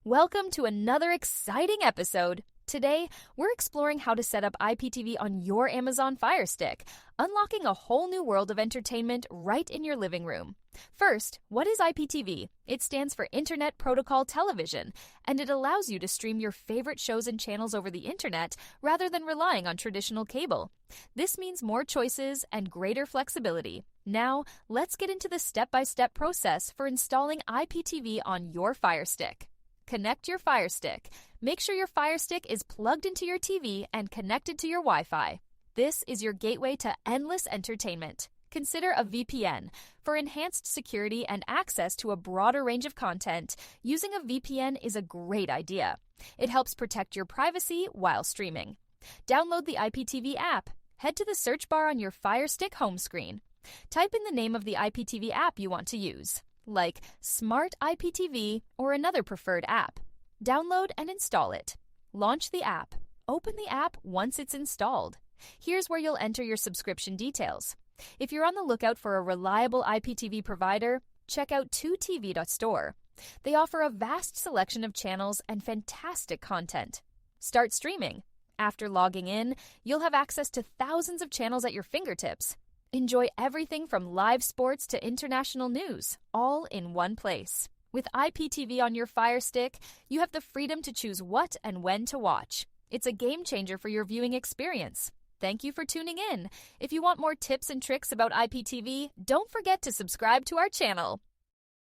Welcome to another exciting episode. Today, we're exploring how to set up IPTV on your Amazon Firestick, unlocking a whole new world of entertainment right in your living room. First, what is IPTV? It stands for Internet Protocol Television, and it allows you to stream your favorite shows and channels over the internet rather than relying on traditional cable. This means more choices and greater flexibility. Now, let's get into the step-by-step process for installing IPTV on your Firestick. Connect your Firestick. Make sure your Firestick is plugged into your TV and connected to your Wi-Fi. This is your gateway to endless entertainment. Consider a VPN. For enhanced security and access to a broader range of content, using a VPN is a great idea. It helps protect your privacy while streaming. Download the IPTV app. Head to the search bar on your Firestick home screen. Type in the name of the IPTV app you want to use, like Smart IPTV or another preferred app. Download and install it. Launch the app. Open the app once it's installed. Here's where you'll enter your subscription details. If you're on the lookout for a reliable IPTV provider, check out 2tv.store. They offer a vast selection of channels and fantastic content. Start streaming. After logging in, you'll have access to thousands of channels at your fingertips. Enjoy everything from live sports to international news, all in one place. With IPTV on your Firestick, you have the freedom to choose what and when to watch. It's a game changer for your viewing experience. Thank you for tuning in. If you want more tips and tricks about IPTV, don't forget to subscribe to our channel.